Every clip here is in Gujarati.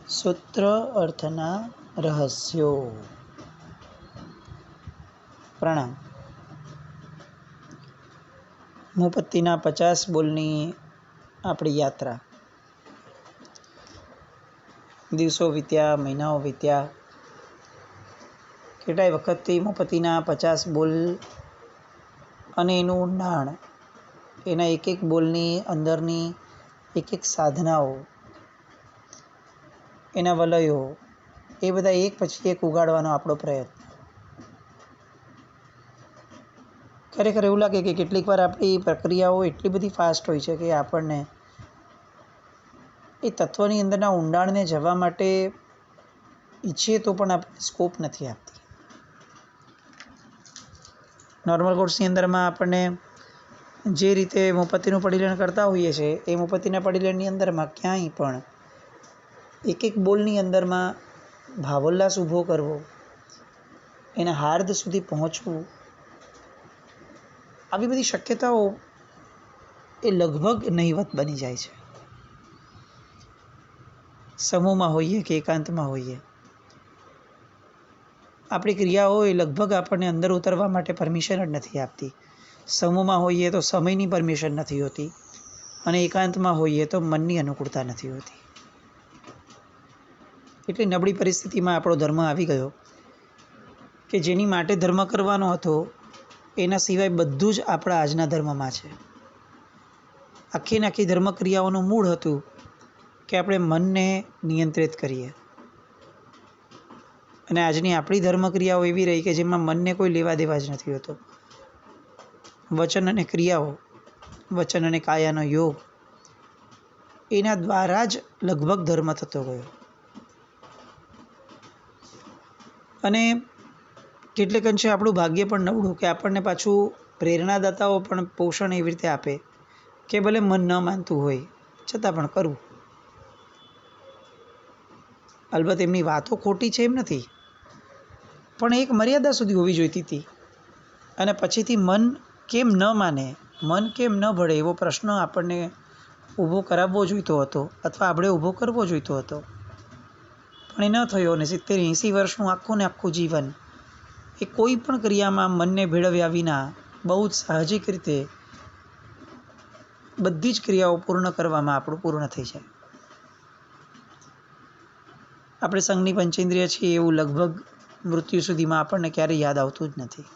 સૂત્ર અર્થના રહસ્યો. પ્રણામ. મુપત્તિના 50 બોલની આપણી યાત્રા. દિવસો વીત્યા, મહિનાઓ વીત્યા. કેટલાય વખતથી મુપત્તિના 50 બોલ અને એનું ઊંડાણ, એના એક એક બોલની અંદરની એક એક સાધનાઓ, એના વલયો, એ બધા એક પછી એક ઉગાડવાનો આપણો પ્રયત્ન. ખરેખર એવું લાગે કે કેટલીક વાર આપણી પ્રક્રિયાઓ એટલી બધી ફાસ્ટ હોય છે કે આપણને એ તત્વની અંદરના ઊંડાણને જવા માટે ઈચ્છીએ તો પણ આપણે સ્કોપ નથી આપતી. નોર્મલ કોર્સની અંદરમાં આપણને જે રીતે મુપત્તિનું પરિલેણ કરતા હોઈએ છીએ એ મુપત્તિના પરિલેણની અંદરમાં ક્યાંય પણ એક એક બોલની અંદરમાં ભાવોલ્લાસ ઊભો કરવો, એના હાર્દ સુધી પહોંચવું, આવી બધી શક્યતાઓ એ લગભગ નહિવત બની જાય છે. સમૂહમાં હોઈએ કે એકાંતમાં હોઈએ, આપણી ક્રિયાઓ એ લગભગ આપણને અંદર ઉતરવા માટે પરમિશન જ નથી આપતી. સમૂહમાં હોઈએ તો સમયની પરમિશન નથી હોતી, અને એકાંતમાં હોઈએ તો મનની અનુકૂળતા નથી હોતી. એટલી નબળી પરિસ્થિતિમાં આપણો ધર્મ આવી ગયો કે જેની માટે ધર્મ કરવાનો હતો એના સિવાય બધું જ આપણા આજના ધર્મમાં છે. આખી ધર્મ ક્રિયાઓનું મૂળ હતું કે આપણે મનને નિયંત્રિત કરીએ, અને આજની આપણી ધર્મ ક્રિયાઓ એવી રહી કે જેમાં મનને કોઈ લેવા દેવા જ નથી હોતો. વચન અને ક્રિયાઓ, વચન અને કાયાનો યોગ, એના દ્વારા જ લગભગ ધર્મ થતો ગયો. અને કેટલેક અંશે આપણું ભાગ્ય પણ નબળું કે આપણને પાછું પ્રેરણાદાતાઓ પણ પોષણ એવી રીતે આપે કે ભલે મન ન માનતું હોય છતાં પણ કરવું. અલબત્ત એમની વાતો ખોટી છે એમ નથી, પણ એક મર્યાદા સુધી હોવી જોઈતી હતી. અને પછીથી મન કેમ ન માને, મન કેમ ન ભળે એવો પ્રશ્ન આપણને ઊભો કરાવવો જોઈતો હતો, અથવા આપણે ઊભો કરવો જોઈતો હતો. પણ એ ન થયો. અને 70-80 વર્ષનું આખું ને આખું જીવન એ કોઈ પણ ક્રિયામાં મનને ભેળવ્યા વિના બહુ જ સાહજિક રીતે બધી જ ક્રિયાઓ પૂર્ણ કરવામાં આપણું પૂર્ણ થઈ જાય. આપણે સંઘની પંચેન્દ્રિય છીએ એવું લગભગ મૃત્યુ સુધીમાં આપણને ક્યારેય યાદ આવતું જ નથી.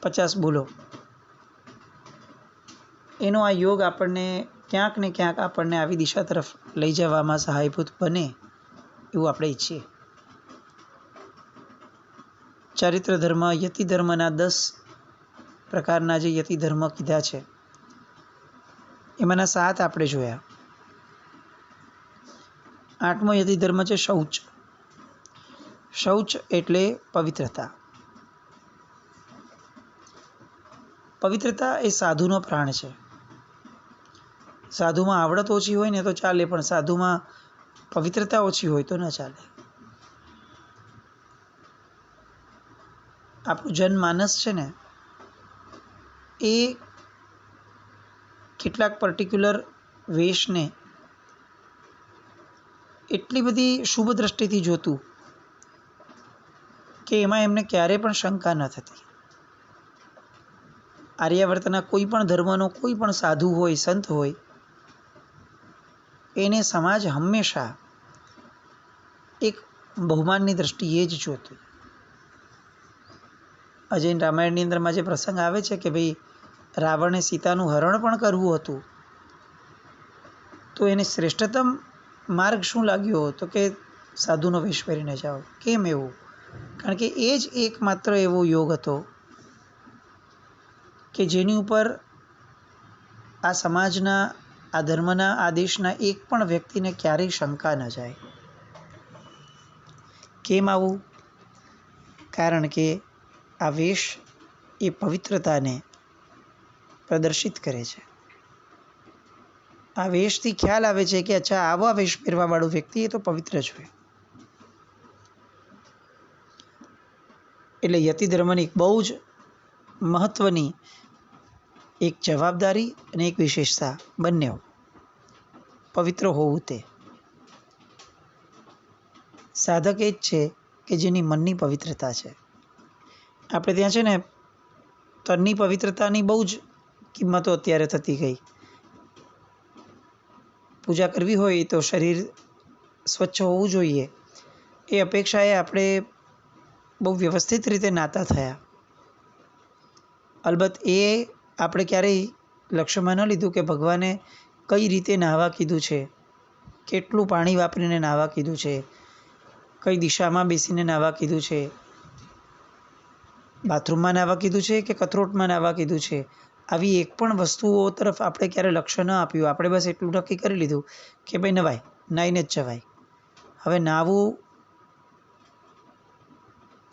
50 બોલો એનો આ યોગ આપણને ક્યાંક ને ક્યાંક આપણને આવી દિશા તરફ લઈ જવામાં સહાયભૂત બને એવું આપણે ઈચ્છીએ. ચારિત્ર ધર્મ, યતિ ધર્મના 10 પ્રકારના જે યતિ ધર્મ કીધા છે એમાંના 7 આપણે જોયા. 8મો યતિ ધર્મ છે શૌચ. શૌચ એટલે પવિત્રતા. પવિત્રતા એ સાધુનો પ્રાણ છે. સાધુમાં આવડત ઓછી હોય ને તો ચાલે, પણ સાધુમાં પવિત્રતા ઓછી હોય તો ન ચાલે. આપણું જનમાનસ છે ને એ કેટલાક પર્ટિક્યુલર વેશને એટલી બધી શુભ દ્રષ્ટિથી જોતું કે એમાં એમને ક્યારેય પણ શંકા ન થતી. આર્યાવર્તના કોઈ પણ ધર્મનો કોઈ પણ સાધુ હોય, સંત હોય, એને સમાજ હંમેશા એક બહુમાનની દ્રષ્ટિએ જ જોતું. અજૈન રામાયણની અંદરમાં જે પ્રસંગ આવે છે કે ભાઈ રાવણે સીતાનું હરણ પણ કરવું હતું, તો એને શ્રેષ્ઠતમ માર્ગ શું લાગ્યો? તો કે સાધુનો વેશ પહેરીને જાઓ. કેમ એવું? કારણ કે એ જ એકમાત્ર એવો યોગ હતો કે જેની ઉપર આ સમાજના, આ ધર્મના, આ દેશના એક પણ વ્યક્તિને ક્યારેય શંકા ન જાય. કેમ આવું? કારણ કે આ વેશ એ પવિત્રતાને પ્રદર્શિત કરે છે. આ વેશથી ખ્યાલ આવે છે કે અચ્છા, આવા વેશ પહેરવાવાળું વ્યક્તિ એ તો પવિત્ર જ હોય. એટલે યતિ ધર્મની એક બહુ જ મહત્વની એક જવાબદારી અને એક વિશેષતા બંને. પવિત્ર હોવું તે સાધક એ જ છે કે જેની મનની પવિત્રતા છે. આપણે ત્યાં છે ને તનની પવિત્રતાની બહુ જ કિંમતો અત્યારે થતી ગઈ. પૂજા કરવી હોય તો શરીર સ્વચ્છ હોવું જોઈએ એ અપેક્ષાએ આપણે બહુ વ્યવસ્થિત રીતે નાતા થયા. અલબત્ત એ આપણે ક્યારેય લક્ષ્યમાં ન લીધું કે ભગવાને કઈ રીતે નાહવા કીધું છે, કેટલું પાણી વાપરીને નાહવા કીધું છે, કઈ દિશામાં બેસીને નાહવા કીધું છે, બાથરૂમમાં નાહવા કીધું છે કે કથરોટમાં નાહવા કીધું છે. આવી એક પણ વસ્તુઓ તરફ આપણે ક્યારે લક્ષ્ય ન આપ્યું. આપણે બસ એટલું નક્કી કરી લીધું કે ભાઈ નવાય, નાહીને જ જવાય. હવે નાહવું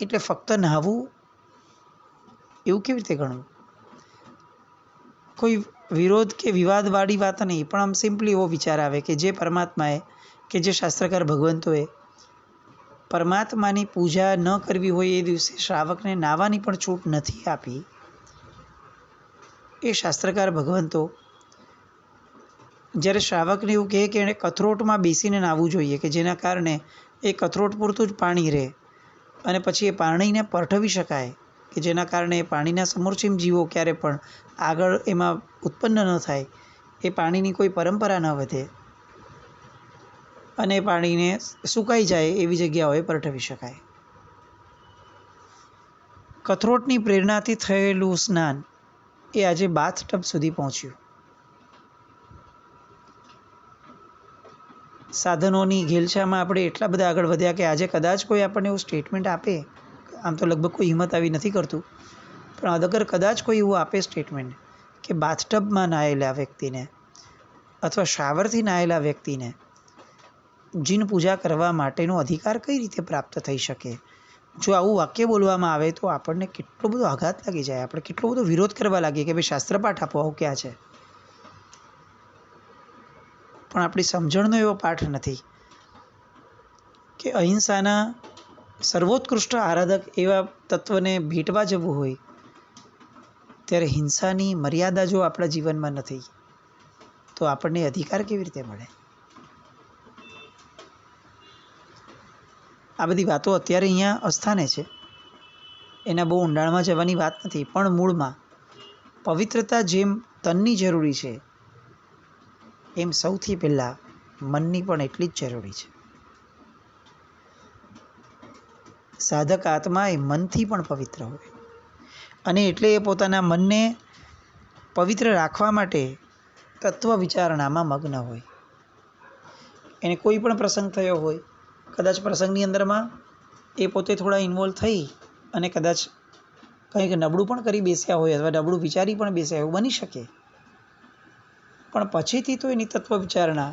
એટલે ફક્ત નાહવું એવું કેવી રીતે ગણવું? કોઈ વિરોધ કે વિવાદવાળી વાત નહીં, પણ આમ સિમ્પલી એવો વિચાર આવે કે જે પરમાત્માએ કે જે શાસ્ત્રકાર ભગવંતોએ પરમાત્માની પૂજા ન કરવી હોય એ દિવસે શ્રાવકને નાહવાની પણ છૂટ નથી આપી. એ શાસ્ત્રકાર ભગવંતો જ્યારે શ્રાવકને એવું કહે કે એણે કથરોટમાં બેસીને નાહવું જોઈએ કે જેના કારણે એ કથરોટ પૂરતું જ પાણી રહે અને પછી એ પાણીને પરઠવી શકાય કે જેના કારણે એ પાણીના સમોરચીમ જીવો ક્યારે પણ આગળ એમાં ઉત્પન્ન ન થાય, એ પાણીની કોઈ પરંપરા ન વધે અને પાણીને સુકાઈ જાય એવી જગ્યાઓએ પરઠવી શકાય. કથરોટની પ્રેરણાથી થયેલું સ્નાન એ આજે બાથ ટબ સુધી પહોંચ્યું. સાધનોની ઘેલછામાં આપણે એટલા બધા આગળ વધ્યા કે આજે કદાચ કોઈ આપણને એવું સ્ટેટમેન્ટ આપે, આમ તો લગભગ કોઈ હિંમત આવી નથી કરતું, પણ અગર કદાચ કોઈ એવું આપે સ્ટેટમેન્ટ કે બાથટબમાં નાહેલા વ્યક્તિને અથવા શાવરથી નાહેલા વ્યક્તિને જીન પૂજા કરવા માટેનો અધિકાર કઈ રીતે પ્રાપ્ત થઈ શકે, જો આવું વાક્ય બોલવામાં આવે તો આપણને કેટલો બધો આઘાત લાગી જાય. આપણે કેટલો બધો વિરોધ કરવા લાગીએ કે ભાઈ શાસ્ત્રપાઠ આપો, આવું ક્યાં છે? પણ આપણી સમજણનો એવો પાઠ નથી કે અહિંસાના સર્વોત્કૃષ્ટ આરાધક એવા તત્વને ભેટવા જવું હોય ત્યારે હિંસાની મર્યાદા જો આપણા જીવનમાં નથી તો આપણને અધિકાર કેવી રીતે મળે? આ બધી વાતો અત્યારે અહીંયા અસ્થાને છે, એના બહુ ઊંડાણમાં જવાની વાત નથી, પણ મૂળમાં પવિત્રતા જેમ તનની જરૂરી છે એમ સૌથી પહેલાં મનની પણ એટલી જ જરૂરી છે. સાધક આત્મા એ મનથી પણ પવિત્ર હોય અને એટલે એ પોતાના મનને પવિત્ર રાખવા માટે તત્વ વિચારણામાં મગ્ન હોય. એને કોઈ પણ પ્રસંગ થયો હોય, કદાચ પ્રસંગની અંદરમાં એ પોતે થોડા ઇન્વોલ્વ થઈ અને કદાચ કંઈક નબળું પણ કરી બેસ્યા હોય અથવા નબળું વિચારી પણ બેસ્યા એવું બની શકે, પણ પછીથી તો એની તત્વ વિચારણા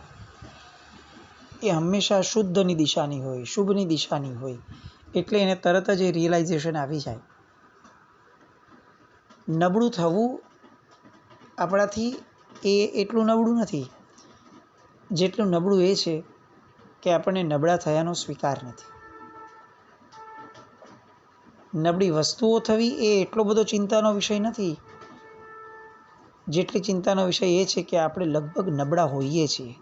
એ હંમેશા શુદ્ધની દિશાની હોય, શુભની દિશાની હોય, એટલે એને તરત જ એ રિયલાઇઝેશન આવી જાય. નબળું થવું આપણાથી એ એટલું નબળું નથી જેટલું નબળું એ છે કે આપણને નબળા થયાનો સ્વીકાર નથી. નબળી વસ્તુઓ થવી એ એટલો બધો ચિંતાનો વિષય નથી જેટલી ચિંતાનો વિષય એ છે કે આપણે લગભગ નબળા હોઈએ છીએ.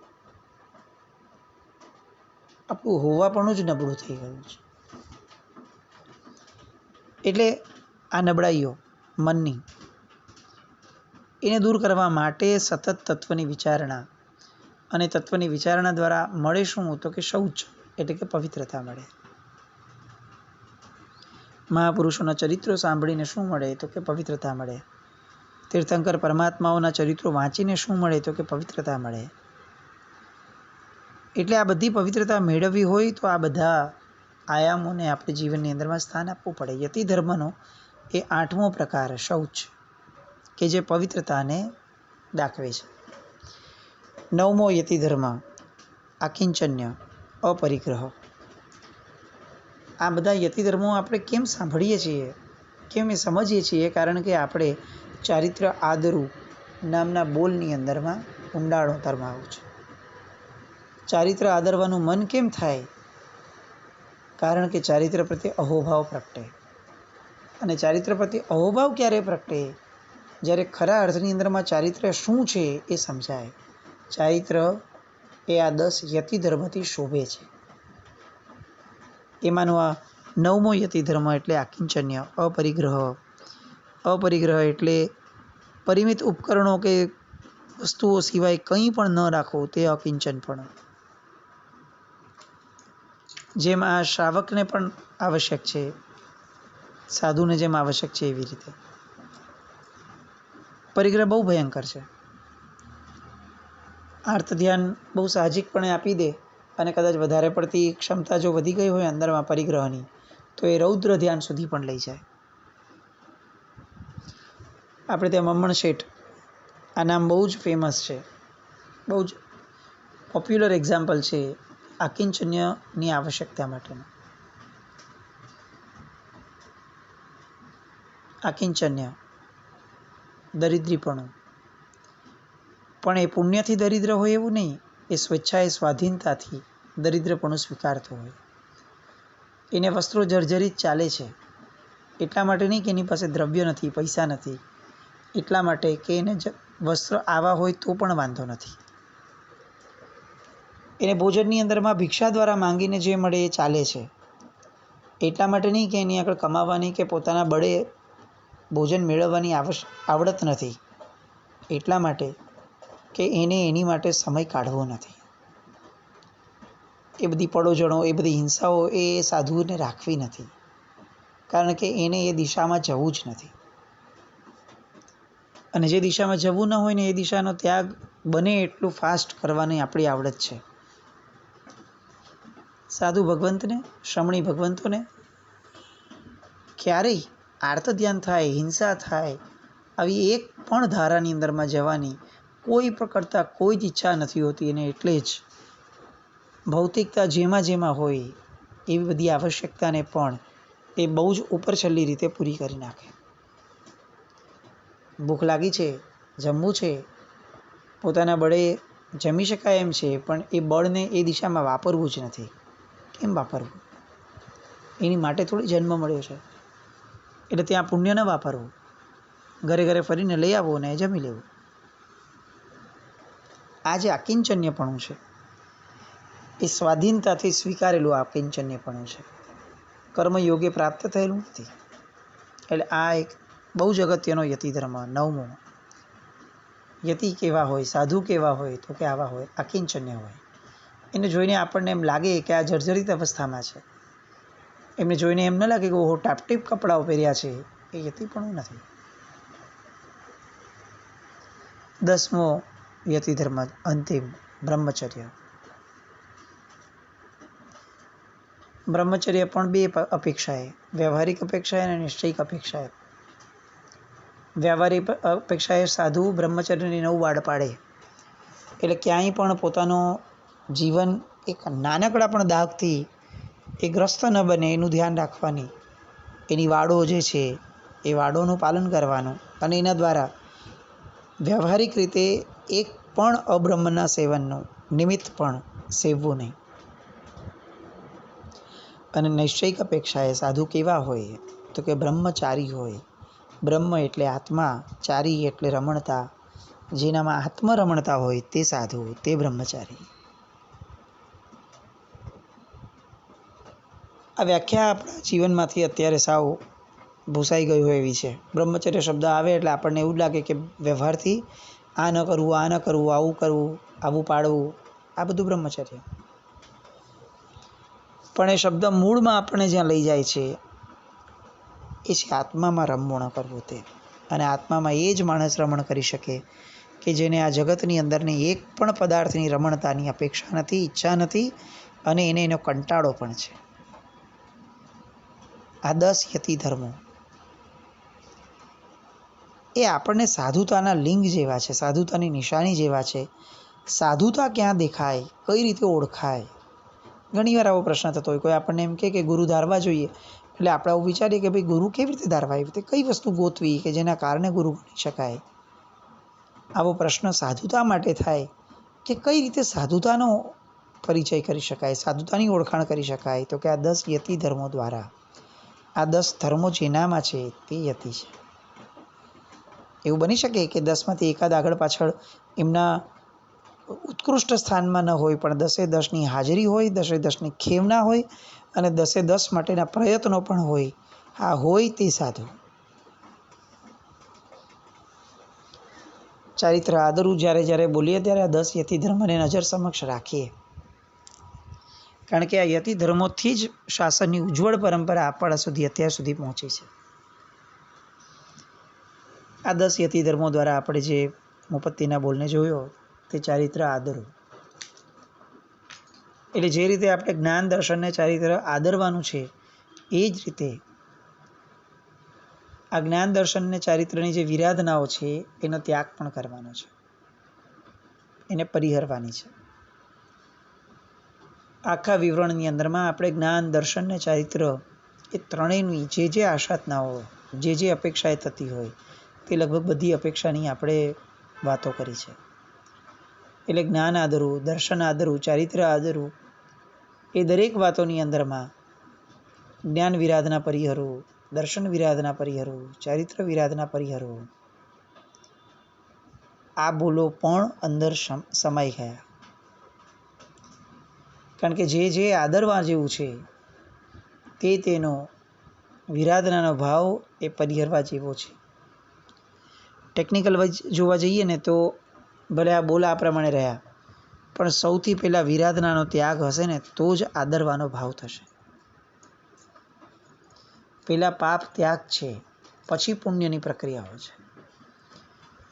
આપણું હોવાપણું જ નબળું થઈ ગયું છે. એટલે આ નબળાઈઓ મનની એને દૂર કરવા માટે સતત તત્વની વિચારણા, અને તત્વની વિચારણા દ્વારા મળે શું? તો કે શૌચ એટલે કે પવિત્રતા મળે. મહાપુરુષોના ચરિત્રો સાંભળીને શું મળે? તો કે પવિત્રતા મળે. તીર્થંકર પરમાત્માઓના ચરિત્રો વાંચીને શું મળે? તો કે પવિત્રતા મળે. એટલે આ બધી પવિત્રતા મેળવવી હોય તો આ બધા આયામોને આપણે જીવનની અંદરમાં સ્થાન આપવું પડે. યતિ ધર્મનો એ 8મો પ્રકાર શૌચ કે જે પવિત્રતાને દાખવે છે. 9મો યતિ ધર્મ આકિંચન્ય અપરિગ્રહ. આ બધા યતિ ધર્મો આપણે કેમ સાંભળીએ છીએ, કેમ એ સમજીએ છીએ? કારણ કે આપણે ચારિત્ર આદરું નામના બોલની અંદરમાં ઊંડાણો ધર્માવું છે. ચારિત્ર આદરવાનું મન કેમ થાય? કારણ કે ચારિત્ર પ્રત્યે અહોભાવ પ્રગટે. અને ચારિત્ર પ્રત્યે અહોભાવ ક્યારે પ્રગટે? જ્યારે ખરા અર્થની અંદરમાં ચારિત્ર શું છે એ સમજાય. ચારિત્ર એ આ 10 યતિ ધર્મથી શોભે છે. એમાંનો આ 9મો યતિ ધર્મ એટલે આકિંચન્ય, અપરિગ્રહ. અપરિગ્રહ એટલે પરિમિત ઉપકરણો કે વસ્તુઓ સિવાય કંઈ પણ ન રાખવું, તે અકિંચનપણું. જેમ આ શ્રાવકને પણ આવશ્યક છે, સાધુને જેમ આવશ્યક છે, એવી રીતે પરિગ્રહ બહુ ભયંકર છે. આર્ત ધ્યાન બહુ સાહજિકપણે આપી દે અને કદાચ વધારે પડતી ક્ષમતા જો વધી ગઈ હોય અંદરમાં પરિગ્રહની, તો એ રૌદ્ર ધ્યાન સુધી પણ લઈ જાય. આપણે ત્યાં મમ્મણ શેઠ, આ નામ બહુ જ ફેમસ છે, બહુ જ પોપ્યુલર એક્ઝામ્પલ છે આકિંચન્યની આવશ્યકતા માટેનું. આકિંચન્ય દરિદ્રીપણું, પણ એ પુણ્યથી દરિદ્ર હોય એવું નહીં, એ સ્વેચ્છાએ સ્વાધીનતાથી દરિદ્રપણું સ્વીકારતો હોય. એને વસ્ત્રો જર્જરિત ચાલે છે એટલા માટે નહીં કે એની પાસે દ્રવ્ય નથી, પૈસા નથી, એટલા માટે કે એને વસ્ત્ર આવા હોય તો પણ વાંધો નથી. એને ભોજનની અંદરમાં ભિક્ષા દ્વારા માંગીને જે મળે એ ચાલે છે, એટલા માટે નહીં કે એની આગળ કમાવાની કે પોતાના બળે ભોજન મેળવવાની આવડત નથી, એટલા માટે કે એને એની માટે સમય કાઢવો નથી. એ બધી પડોજણો, એ બધી હિંસાઓ એ સાધુને રાખવી નથી, કારણ કે એને એ દિશામાં જવું જ નથી. અને જે દિશામાં જવું ન હોય ને એ દિશાનો ત્યાગ બને એટલું ફાસ્ટ કરવાની આપણી આવડત છે. સાધુ ભગવંતને, શ્રમણી ભગવંતોને ક્યારેય આર્ત ધ્યાન થાય, હિંસા થાય, આવી એક પણ ધારાની અંદરમાં જવાની કોઈ પ્રકારતા કોઈ જ ઈચ્છા નથી હોતી. અને એટલે જ ભૌતિકતા જેમાં હોય એવી બધી આવશ્યકતાને પણ એ બહુ જ ઉપરછલ્લી રીતે પૂરી કરી નાખે. ભૂખ લાગી છે, જમવું છે, પોતાના બળે જમી શકાય એમ છે, પણ એ બળને એ દિશામાં વાપરવું જ નથી. કેમ વાપરવું? એની માટે થોડી જન્મ મળ્યો છે, એટલે ત્યાં પુણ્ય ન વાપરવું, ઘરે ઘરે ફરીને લઈ આવવું ને જમી લેવું. આ જે આકિંચન્યપણું છે એ સ્વાધીનતાથી સ્વીકારેલું આકિંચન્યપણું છે, કર્મયોગે પ્રાપ્ત થયેલું નથી. એટલે આ એક બહુ જ અગત્યનો યતિ ધર્મ 9મો. યતિ કેવા હોય, સાધુ કેવા હોય, તો કે આવા હોય, આકિંચન્ય હોય. એને જોઈને આપણને એમ લાગે કે આ જર્જરિત અવસ્થામાં છે, એમને જોઈને એમ ન લાગે કે ઓહો ટાપટીપ કપડાઓ પહેર્યા છે, એ યતિપણું નથી. 10મો યતિ ધર્મ અંતિમ, બ્રહ્મચર્ય. બ્રહ્મચર્ય પણ બે અપેક્ષાએ, વ્યવહારિક અપેક્ષાએ અને નિશ્ચયિક અપેક્ષાએ. વ્યવહારિક અપેક્ષાએ સાધુ બ્રહ્મચર્યની 9 વાડ પાડે, એટલે ક્યાંય પણ પોતાનો જીવન એક નાનકડા પણ દાગથી એ ગ્રસ્ત ન બને એનું ધ્યાન રાખવાની, એની વાડો જે છે એ વાડોનું પાલન કરવાનું, અને એના દ્વારા વ્યવહારિક રીતે એક પણ અબ્રહ્મના સેવનનું નિમિત્ત પણ સેવવું નહીં. અને નૈશ્ચયિક અપેક્ષાએ સાધુ કેવા હોય, તો કે બ્રહ્મચારી હોય. બ્રહ્મ એટલે આત્મા, ચારી એટલે રમણતા, જેનામાં આત્મરમણતા હોય તે સાધુ, તે બ્રહ્મચારી. આ વ્યાખ્યા આપણા જીવનમાંથી અત્યારે સાવ ભૂસાઈ ગઈ હોય એવી છે. બ્રહ્મચર્ય શબ્દ આવે એટલે આપણને એવું જ લાગે કે વ્યવહારથી આ ન કરવું, આ ન કરવું, આવું કરવું, આવું પાડવું, આ બધું બ્રહ્મચર્ય. પણ એ શબ્દ મૂળમાં આપણને જ્યાં લઈ જાય છે એ છે આત્મામાં રમણ કરવું તે. અને આત્મામાં એ જ માણસ રમણ કરી શકે કે જેને આ જગતની અંદરની એક પણ પદાર્થની રમણતાની અપેક્ષા નથી, ઈચ્છા નથી, અને એને એનો કંટાળો પણ છે. આ 10 યતિ ધર્મો એ આપણને સાધુતાના લિંગ જેવા છે, સાધુતાની નિશાની જેવા છે. સાધુતા ક્યાં દેખાય, કઈ રીતે ઓળખાય? ઘણીવાર આવો પ્રશ્ન થતો હોય. કોઈ આપણને એમ કે ગુરુ ધારવા જોઈએ, એટલે આપણે આવું વિચારીએ કે ભાઈ ગુરુ કેવી રીતે ધારવા, એવી રીતે કઈ વસ્તુ ગોતવી કે જેના કારણે ગુરુ ગણી શકાય. આવો પ્રશ્ન સાધુતા માટે થાય કે કઈ રીતે સાધુતાનો પરિચય કરી શકાય, સાધુતાની ઓળખાણ કરી શકાય, તો કે આ 10 યતિ ધર્મો દ્વારા. આ 10 ધર્મો જેનામાં છે તે યતિ છે. એવું બની શકે કે 10માંથી એકાદ આગળ પાછળ એમના ઉત્કૃષ્ટ સ્થાનમાં ન હોય પણ 10-10ની હાજરી હોય, 10-10ની ખેવના હોય અને 10-10 માટેના પ્રયત્નો પણ હોય. આ હોય તે સાધુ. ચારિત્ર આદરવું જ્યારે જ્યારે બોલીએ ત્યારે આ 10 યતિ ધર્મને નજર સમક્ષ રાખીએ, કારણ કે આ યતિ ધર્મોથી જ શાસનની ઉજ્જવળ પરંપરા આપણા સુધી અત્યાર સુધી પહોંચી છે. આ 10 યતિ ધર્મો દ્વારા આપણે જે મુપત્તિના બોલને જોયો તે ચારિત્ર આદરવું. એટલે જે રીતે આપણે જ્ઞાન દર્શનને ચારિત્ર આદરવાનું છે એ જ રીતે આ જ્ઞાન દર્શનને ચારિત્રની જે વિરાધનાઓ છે એનો ત્યાગ પણ કરવાનો છે, એને પરિહરવાની છે. આખા વિવરણની અંદરમાં આપણે જ્ઞાન દર્શન ને ચારિત્ર એ ત્રણેયની જે આશાતનાઓ, જે અપેક્ષાએ થતી હોય તે લગભગ બધી અપેક્ષાની આપણે વાતો કરી છે. એટલે જ્ઞાન આદરવું, દર્શન આદરવું, ચારિત્ર આદરવું એ દરેક વાતોની અંદરમાં જ્ઞાન વિરાધના પરિહરવું, દર્શન વિરાધના પરિહરવું, ચારિત્ર વિરાધના પરિહરવું, આ બોલો પણ અંદર સમાઈ ગયા. કારણ કે જે આદરવા જેવું છે તેનો વિરાધનાનો ભાવ એ પરિહરવા જેવો છે. ટેકનિકલ વાઇઝ જોવા જઈએ ને તો ભલે આ બોલ આ પ્રમાણે રહ્યા, પણ સૌથી પહેલાં વિરાધનાનો ત્યાગ હશે ને તો જ આદરવાનો ભાવ થશે. પહેલાં પાપ ત્યાગ છે, પછી પુણ્યની પ્રક્રિયાઓ છે.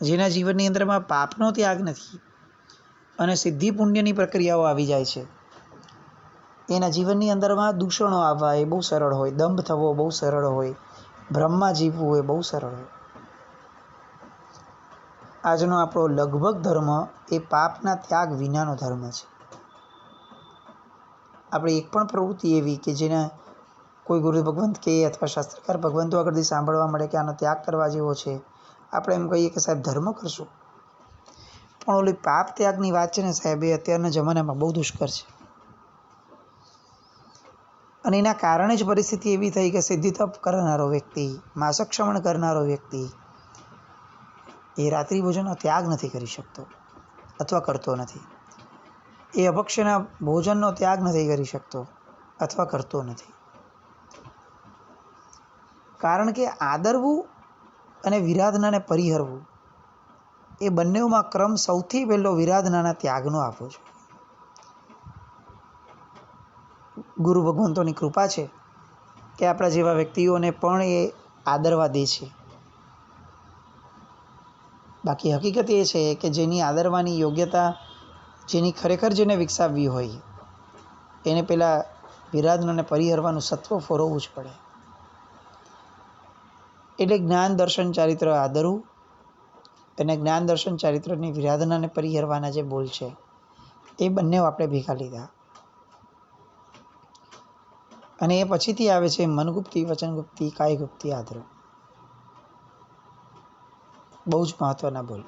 જેના જીવનની અંદરમાં પાપનો ત્યાગ નથી અને સિદ્ધિ પુણ્યની પ્રક્રિયાઓ આવી જાય છે, એના જીવનની અંદરમાં દૂષણો આવવા એ બહુ સરળ હોય, દંભ થવો બહુ સરળ હોય, ભ્રમમાં જીવવું એ બહુ સરળ હોય. આજનો આપણો લગભગ ધર્મ એ પાપના ત્યાગ વિનાનો ધર્મ છે. આપણે એક પણ પ્રવૃત્તિ એવી કે જેને કોઈ ગુરુ ભગવંત કે અથવા શાસ્ત્રકાર ભગવંતો આગળથી સાંભળવા મળે કે આનો ત્યાગ કરવા જેવો છે, આપણે એમ કહીએ કે સાહેબ ધર્મ કરશું. પણ ઓલી પાપ ત્યાગની વાત છે ને સાહેબ, એ અત્યારના જમાનામાં બહુ દુષ્કર છે. અને એના કારણે જ પરિસ્થિતિ એવી થઈ કે સિદ્ધિ તપ કરનારો વ્યક્તિ, માસક્ષમણ કરનારો વ્યક્તિ એ રાત્રિ ભોજનનો ત્યાગ નથી કરી શકતો અથવા કરતો નથી. એ અભક્ષ્યના ભોજનનો ત્યાગ નથી કરી શકતો અથવા કરતો નથી. કારણ કે આદરવું અને વિરાધનાને પરિહરવું એ બંનેમાં ક્રમ સૌથી પહેલો વિરાધનાના ત્યાગનો આપવો જોઈએ. ગુરુ ભગવંતોની કૃપા છે કે આપણા જેવા વ્યક્તિઓને પણ એ આદરવા દે છે. બાકી હકીકત એ છે કે જેની આદરવાની યોગ્યતા, જેની ખરેખર જેને વિકસાવવી હોય એને પહેલાં વિરાધનાને પરિહરવાનું સત્વ ફોરવવું જ પડે. એટલે જ્ઞાન દર્શન ચારિત્ર આદરવું અને જ્ઞાન દર્શન ચારિત્રની વિરાધનાને પરિહરવાના જે બોલ છે એ બંને આપણે ભેગા લીધા. અને એ પછીથી આવે છે મનગુપ્તી, વચનગુપ્તી, કાયગુપ્તી આદરવું. બહુ જ મહત્ત્વના બોલ.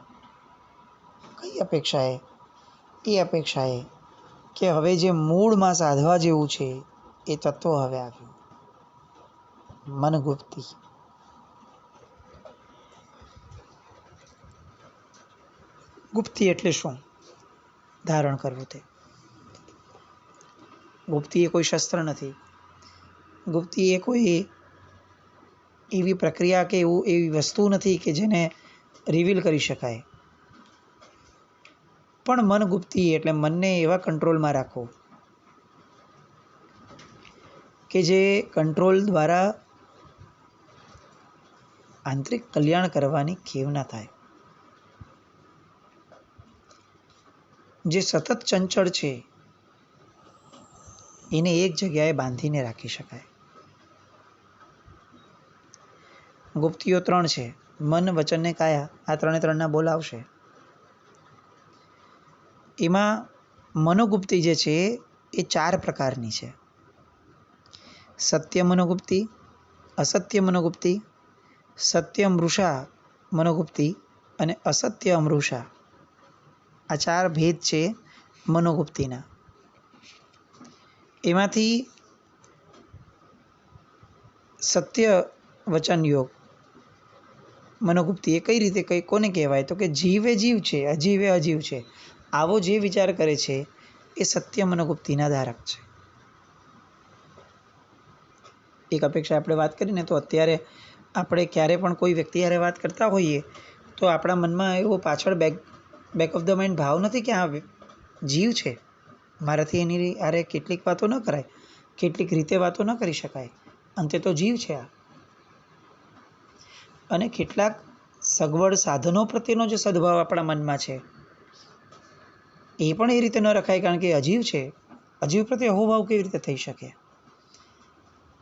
કઈ અપેક્ષાએ? એ અપેક્ષાએ કે હવે જે મૂળમાં સાધવા જેવું છે એ તત્વ હવે આવ્યું, મનગુપ્તી. ગુપ્તી એટલે શું? ધારણ કરવું. તે ગુપ્તી એ કોઈ શસ્ત્ર નથી. ગુપ્તી એ કોઈ એવી પ્રક્રિયા કે એવી વસ્તુ નથી કે જેને રિવીલ કરી શકાય. પણ મન ગુપ્તી એટલે મનને એવા કંટ્રોલમાં રાખો કે જે કંટ્રોલ દ્વારા આંતરિક કલ્યાણ કરવાની ખેવના થાય. જે સતત ચંચળ છે એને એક જગ્યાએ બાંધીને રાખી શકાય. ગુપ્તીઓ 3 છે: મન, વચન ને કાયા. આ 3ના બોલ આવશે. એમાં મનોગુપ્તી જે છે એ 4 પ્રકારની છે: સત્ય મનોગુપ્તી, અસત્ય મનોગુપ્તી, સત્ય અમૃષા મનોગુપ્તી અને અસત્ય અમૃષા. આ 4 ભેદ છે મનોગુપ્તીના. એમાંથી સત્ય વચન યોગ મનોગુપ્તી એ કઈ રીતે કોને કહેવાય? તો કે જીવ એ જીવ છે, અજીવ એ અજીવ છે. આવો જે વિચાર કરે છે એ સત્ય મનોગુપ્તિના ધારક છે. એક અપેક્ષા આપણે વાત કરીને તો અત્યારે આપણે ક્યારે પણ કોઈ વ્યક્તિ હારે વાત કરતા હોઈએ તો આપણા મનમાં એવો પાછળ બેક ઓફ ધ માઇન્ડ ભાવ નથી કે આ જીવ છે, મારાથી એની હારે કેટલીક વાતો ન કરાય, કેટલીક રીતે વાતો ન કરી શકાય, અંતે તો જીવ છે આ. અને કેટલાક સગવડ સાધનો પ્રત્યેનો જે સદભાવ આપણા મનમાં છે એ પણ એ રીતે ન રખાય, કારણ કે અજીવ છે. અજીવ પ્રત્યે અહોભાવ કેવી રીતે થઈ શકે?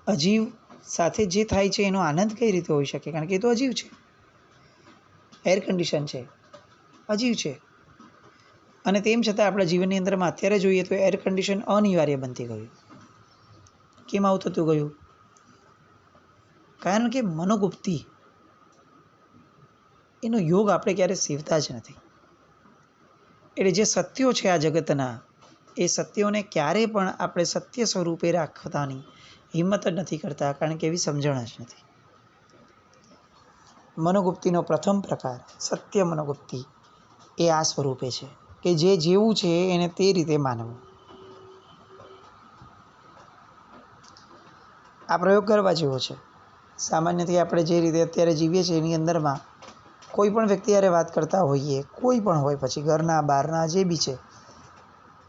અજીવ સાથે જે થાય છે એનો આનંદ કઈ રીતે હોઈ શકે? કારણ કે એ તો અજીવ છે, એર કન્ડિશન છે, અજીવ છે. અને તેમ છતાં આપણા જીવનની અંદરમાં અત્યારે જોઈએ તો એર કન્ડિશન અનિવાર્ય બનતી ગયું. કેમ આવું થતું ગયું? કારણ કે મનોગુપ્તિ એનો યોગ આપણે ક્યારે સેવતા જ નથી. એટલે જે સત્યો છે આ જગતના, એ સત્યોને ક્યારેય પણ આપણે સત્ય સ્વરૂપે રાખતાની હિંમત જ નથી કરતા, કારણ કે એવી સમજણ જ નથી. મનોગુપ્તિનો પ્રથમ પ્રકાર સત્ય મનોગુપ્તિ એ આ સ્વરૂપે છે કે જે જેવું છે એને તે રીતે માનવું. આ પ્રયોગ કરવા જેવો છે. સામાન્યથી આપણે જે રીતે અત્યારે જીવીએ છીએ એની અંદરમાં કોઈ પણ વ્યક્તિ હારે વાત કરતા હોઈએ, કોઈ પણ હોય, પછી ઘરના બહારના જે બી છે,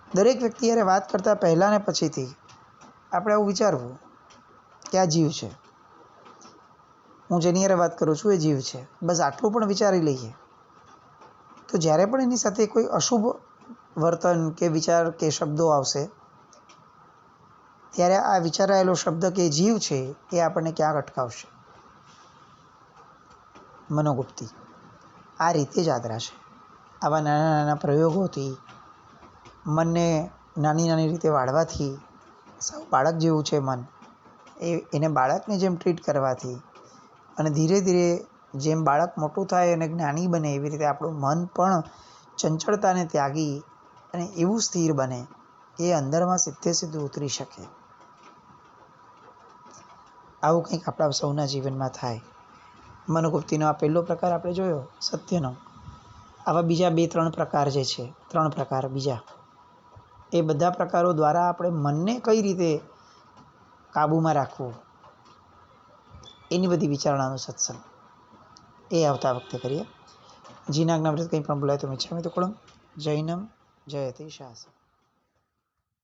દરેક વ્યક્તિ હારે વાત કરતાં પહેલાં ને પછીથી આપણે આવું વિચારવું કે આ જીવ છે, હું જેની હારે વાત કરું છું એ જીવ છે. બસ આટલું પણ વિચારી લઈએ તો જ્યારે પણ એની સાથે કોઈ અશુભ વર્તન કે વિચાર કે શબ્દો આવશે ત્યારે આ વિચારાયેલો શબ્દ કે જીવ છે એ આપણને ક્યાંક અટકાવશે. મનોગુપ્તિ આ રીતે જ આદરા છે. આવા નાના નાના પ્રયોગોથી, મનને નાની નાની રીતે વાળવાથી, સાવ બાળક જેવું છે મન, એને બાળકની જેમ ટ્રીટ કરવાથી, અને ધીરે ધીરે જેમ બાળક મોટું થાય અને જ્ઞાની બને એવી રીતે આપણું મન પણ ચંચળતાને ત્યાગી અને એવું સ્થિર બને એ અંદરમાં સીધું ઉતરી શકે. આવું કંઈક આપણા સૌના જીવનમાં થાય. મનોગુપ્તિનો આ પહેલો પ્રકાર આપણે જોયો સત્યનો. આવા બીજા 2-3 પ્રકાર જે છે, 3 પ્રકાર બીજા, એ બધા પ્રકારો દ્વારા આપણે મનને કઈ રીતે કાબૂમાં રાખવું એની બધી વિચારણાનો સત્સંગ એ આવતા વખતે કરીએ. જીનાજ્ઞા વ્રત કંઈ પણ બોલાય તો મિચ્છામિ દુક્કડમ. જૈનમ જયતે શાસન.